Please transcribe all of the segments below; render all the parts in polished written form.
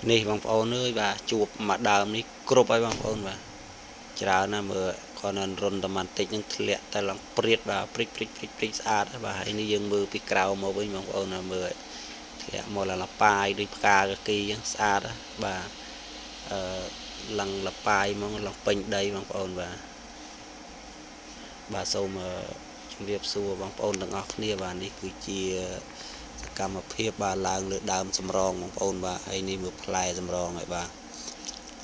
នេះបងប្អូនអើយបាទជួបមកដើមនេះគ្រប់ហើយបងប្អូនបាទច្រើនណាស់មើលគាត់រុនតែបន្តិចនឹងធ្លាក់តែឡើងព្រាតបាទព្រិចស្អាតបាទហើយនេះយើងមើលពីក្រៅមកវិញបងប្អូនណាមើលធ្លាក់មកឡើងលប៉ាយដូចផ្កាកគីអញ្ចឹងស្អាតបាទឡើងលប៉ាយមកឡើងពេញដីបងប្អូនបាទសូមជំរាបសួរបងប្អូនទាំងអស់គ្នាបាទនេះគឺជាសកម្មភាពបាទឡើងលើដើមសម្រងបងប្អូនបាទហើយនេះមើលផ្លែសម្រងហើយបាទ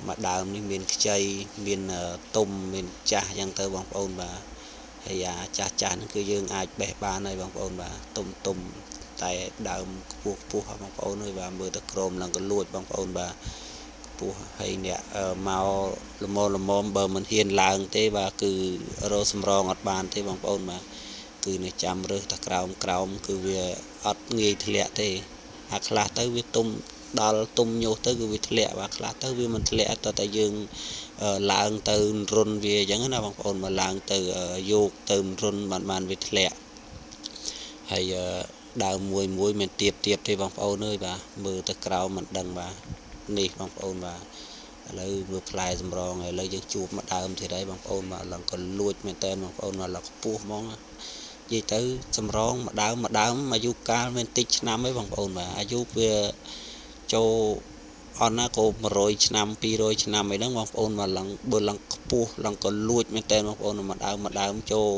មកដើមនេះមានខ្ចីមានទុំមានចាស់អញ្ចឹងទៅបងប្អូនបាទហើយចាស់ហ្នឹងគឺយើងអាចបេះបានហើយបងប្អូនបាទទុំតែដើមខ្ពស់បងប្អូនអើយបាទមើលទៅក្រមឡើងក៏លួចបងប្អូនបាទខ្ពស់ហើយអ្នកមកល្មមបើមិនហ៊ានឡើងទេបាទគឺរកសម្រងអត់បានទេបងប្អូនបាទគឺនៅចាំរើសតែក្រោមគឺវាអត់ងាយធ្លាក់ទេអាខ្លះទៅវាដល់ទុំញុះទៅគឺវាធ្លាក់បាទខ្លះទៅវាមិនធ្លាក់តែយើងឡើងទៅរុនវាអញ្ចឹងណាបងប្អូនមកឡើងទៅយកទៅរុនបានវាធ្លាក់ហើយដើមមួយមិនទៀបទេបងប្អូនអើយបាទមើលទៅក្រោមមិនដឹងបាទនេះបងប្អូនបាទឥឡូវមើលផ្លែសម្រងឥឡូវយើងជួបមកដើមទៀតហើយបងប្អូនបាទឡើងក៏លួចមែនតើបងប្អូនមកឡើងខ្ពស់ហ្មងនិយាយទៅសម្រងមកដើមអាយុកាលមានតិចឆ្នាំហើយបងប្អូនបាទអាយុវាចូលអត់ណាក៏100ឆ្នាំ200ឆ្នាំអីហ្នឹងបងប្អូនមកឡើងបើឡើងខ្ពស់ឡើងក៏លួចមែនតើបងប្អូនមកដើមចូល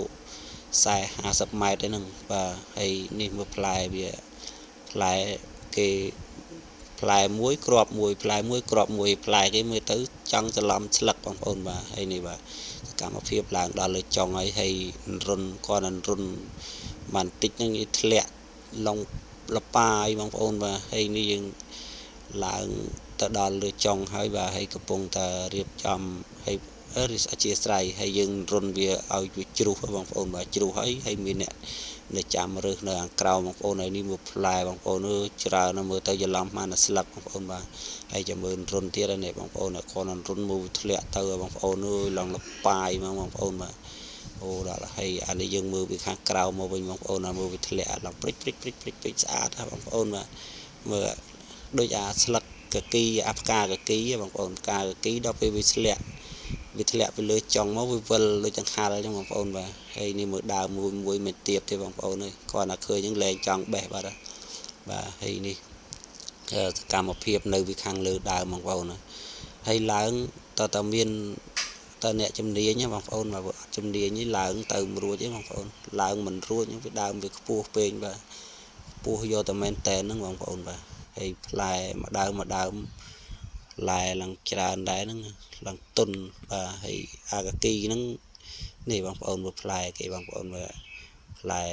40-50 ម៉ែត្រហ្នឹងបាទហើយនេះមើលផ្លែវាផ្លែគេផ្លែមួយគ្រាប់មួយផ្លែគេមើលទៅចង់ច្រឡំស្លឹកបងប្អូនបាទហើយនេះបាទសកម្មភាពឡើងដល់លើចុងហើយរុនគាត់រុនបន្តិចហ្នឹងវាធ្លាក់ឡងលប៉ាយបងប្អូនបាទហើយនេះយើងឡើងទៅដល់លើចុងហើយបាទហើយកំពុងតែរៀបចំហើយអធិស្ឋានហើយយើងរុនវាឲ្យវាជ្រុះបងប្អូនបាទជ្រុះហើយមានអ្នកនៅចាំរើសនៅខាងក្រៅបងប្អូនហើយនេះមើលផ្លែបងប្អូនអើយច្រើនណាស់មើលទៅច្រឡំបានតែស្លឹកបងប្អូនបាទហើយចាំមើលរុនទៀតនេះបងប្អូនគាត់រុនមើលធ្លាក់ទៅបងប្អូនអើយឡងលប៉ាយមកបងប្អូនបាទអូដល់ហើយអានេះយើងមើលពីខាងក្រៅមកវិញបងប្អូនមើលវាធ្លាក់ឡងព្រិចស្អាតហ่าបងប្អូនបាទមើលដូចអាស្លឹកកគីអាផ្កាកគីបងប្អូនផ្កាកគីដល់ពេលវាធ្លាក់ពីលើចុងមកវាវិលដូចចង្ហាល់អញ្ចឹងបងប្អូនបាទហើយនេះមើលដើមមួយមិនទៀបទេបងប្អូនអើយគាត់ណាឃើញអញ្ចឹងលែងចង់បេះបាទហើយនេះសកម្មភាពនៅពីខាងលើដើមបងប្អូនហើយឡើងតើមានតើអ្នកជំនាញបងប្អូនបើអត់ជំនាញនេះឡើងទៅមិនរួចទេបងប្អូនឡើងមិនរួចវាដើមវាខ្ពស់ពេកបាទខ្ពស់យកតែមែនតែនហ្នឹងបងប្អូនបាទហើយផ្លែមួយដើមផ្លែឡើងច្រើនដែរហ្នឹងឡើងទុនបាទហើយអាកាគីហ្នឹងនេះបងប្អូនមើលផ្លែគេបងប្អូនមើលផ្លែ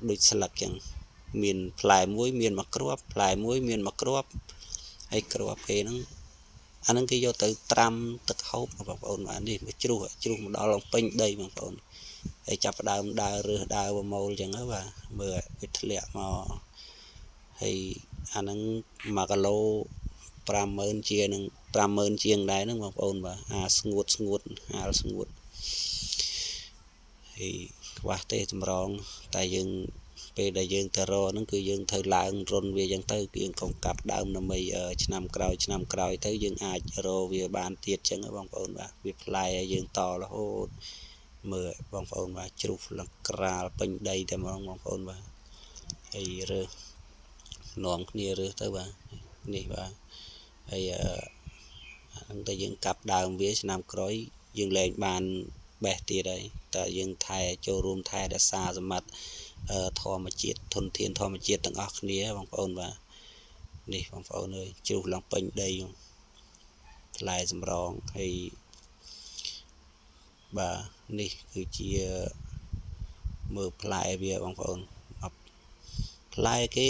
ដូចស្លឹកចឹងមានផ្លែមួយមានមួយគ្រាប់ផ្លែមួយមានមួយគ្រាប់ហើយគ្រាប់គេហ្នឹងអាហ្នឹងគេយកទៅត្រាំទឹកហូបបងប្អូនបាទនេះវាជ្រុះមកដល់ឡើងពេញដីបងប្អូនហើយចាប់ផ្ដើមដើរប្រមូលចឹងទៅបាទមើលវាធ្លាក់មកហើយអាហ្នឹង1គីឡូ50000ជាង50000ជាងដែរហ្នឹងបងប្អូនបាទអាស្ងួតហាលស្ងួតហើយខ្វះទេចម្រងតែយើងពេលដែលយើងទៅរកហ្នឹងគឺយើងត្រូវឡើងរុនវាចឹងទៅយើងកុំកាប់ដើមដើម្បីឆ្នាំក្រោយទៅយើងអាចរកវាបានទៀតចឹងបងប្អូនបាទវាផ្លែឲ្យយើងតរហូតមើលបងប្អូនបាទជ្រុះលង្ក្រាលពេញដីតែម្ដងបងប្អូនបាទហើយរើសនាំគ្នារើសទៅបាទនេះបាទហើយហ្នឹងតែយើងកាប់ដើមវាឆ្នាំក្រោយយើងលែងបានបេះទៀតហើយតើយើងថែចូលរួមថែរក្សាសម្បត្តិធម្មជាតិធនធានធម្មជាតិទាំងអស់គ្នាបងប្អូនបាទនេះបងប្អូនអើយជ្រុះឡើងពេញដីផ្លែសម្រងហើយបាទនេះគឺជាមើលផ្លែវាបងប្អូនផ្លែគេ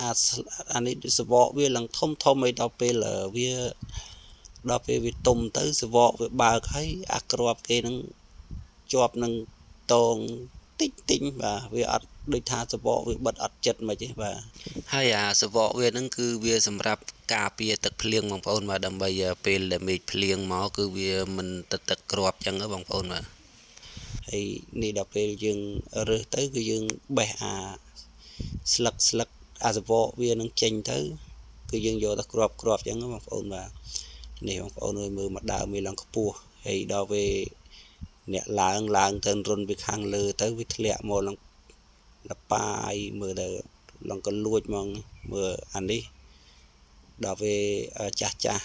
អានេះសវកវាឡើងធំអីដល់ពេលវាទុំទៅសវកវាបើកហើយអាក្របគេនឹងជាប់នឹងតងតិចបាទវាអត់ដូចថាសវកវាបិទអត់ចិត្តមិនទេបាទហើយអាសវកវាហ្នឹងគឺវាសម្រាប់ការពារទឹកភ្លៀងបងប្អូនបាទដើម្បីពេលដែលមេឃភ្លៀងមកគឺវាមិនទឹកគ្រាប់ចឹងបងប្អូនបាទហើយនេះដល់ពេលយើងរើសទៅគឺយើងបេះអាស្លឹក អាសវៈវានឹងចេញទៅគឺយើងយកទៅគ្របអញ្ចឹងបងប្អូនបាទនេះបងប្អូនមើលមកដើមវាឡើងខ្ពស់ហើយដល់ពេលអ្នកឡើងទៅរុនពីខាងលើទៅវាធ្លាក់មកឡើងលបាយមើលទៅឡើងក៏លួចមកមើលអានេះដល់ពេលចាស់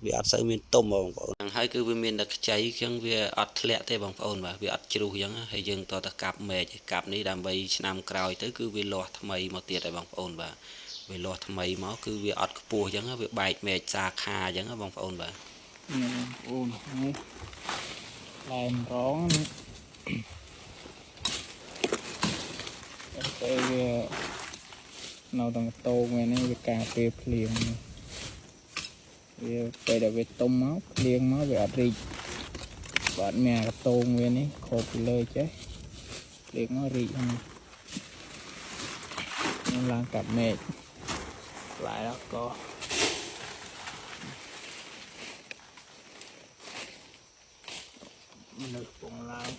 វាអត់សូវមានទុំបងប្អូនហ្នឹងហើយគឺវាមានតែខ្ចីអញ្ចឹងវាអត់ធ្លាក់ទេបងប្អូនបាទវាអត់ជ្រុះអញ្ចឹងហើយយើងតទៅកាប់មែកកាប់នេះដើម្បីឆ្នាំក្រោយទៅគឺវាលាស់ថ្មីមកទៀតហើយបងប្អូនបាទវាលាស់ថ្មីមកគឺវាអត់ខ្ពស់អញ្ចឹងវាបែកមែកសាខាអញ្ចឹងបងប្អូនបាទបងប្អូននេះឡែមរងទៅវានៅតាមតោងនេះវាការពេលភ្លៀងវាពេលដែលវាទុំមកភ្លៀងមកវាអត់រីកបាត់មានកតោងវានេះខោពីលើចេះភ្លៀងមករីកហ្នឹងឡើងកាប់មែកlại đó cô nước cuộn lại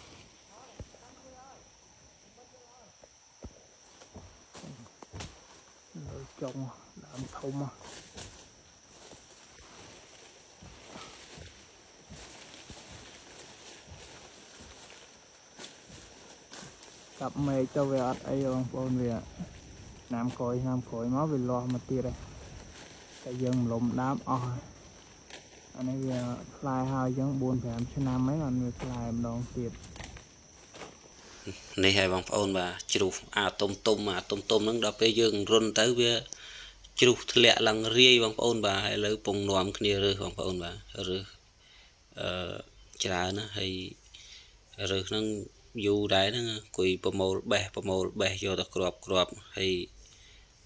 nước trong đạm thông cặp mê cho về ọt ấy không con về nam còi máu về lo mà tia đây cái dân lụm đám anh ấy về fly hai giống buồn phải làm cho nam mấy anh về fly đòn tiệt này hay bằng phone mà chụp tôm nó đập cái dương run tới với chụp lẹ lằng ri bằng phone bà hay lấy bông nòm kia rồi bằng phone bà rồi chả nó hay rồi nó dù đấy nó quỳ bờ màu bè vô được crop hay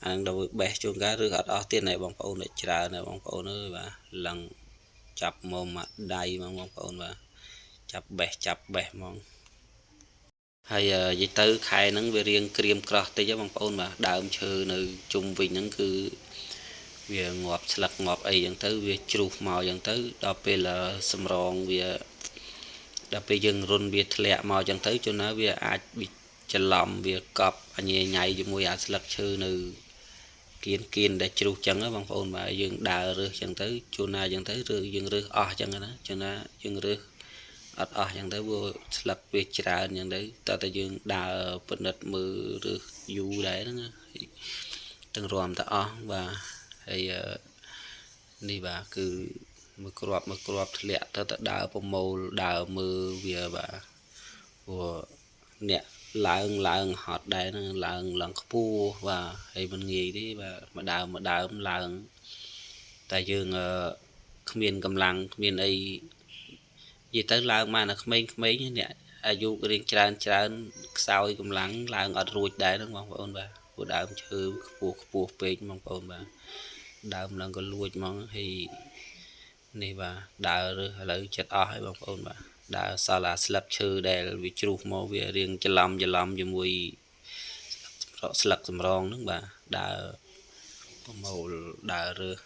anh đâu bè cho cá rồi ở tiền này bằng phone này chả này bằng phone nữa bà lằng chập mồm mà đầy bằng phone bà chập bè mong hay vậy tới khai nắng về riêng cream crop tới bằng phone mà đào chơi nơi chung vì những cứ về ngọt sặc ngọt ấy dẫn tới về chụp màu dẫn tới đó là sầm rong về đập bây giờ run về lẹ màu dẫn tới cho nó về ai bị chần lòng về cọp anh nhảy cho mùi ăn sặc chơi nơi kiên để chụp chẳng á bằng phone mà dừng đào rồi dẫn tới cho na dẫn tới rồi dừng rồi chẳng đó cho nó dừng rồi chẳng tới vô sặc về trà nhận đấy ta dừng đào bật đợt mưa rồi du đấy đó từng ròm ta và hay đi bà cứ mực crop lẹ ta đào bông màu đào mưa về bà của nè lạng hot đấy nó lạng pu và hay mình nghĩ đi và mà đào lạng tại dương không miền cầm lăng miền ấy gì tới lạng mà nó mấy nè ayu riêng tràn sao cầm lạng ở ruột đấy đúng không ông bà của đào chơi buộc bên mong ông bà đào lần có lùi mong thì này và đào rồi lấy chết hay bằng ông bà đào sao là slap chơi để bị chụp màu về riêng cho làm cho mùi slap tầm rong đúng bà đào màu đào rồi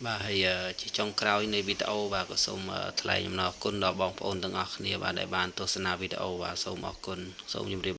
bà hay chỉ trong crowd này video và có xong thay nhầm nào con đó bóng ôn từng ọc này và đại ban tôi sẽ video và xong ọc con xong nhầm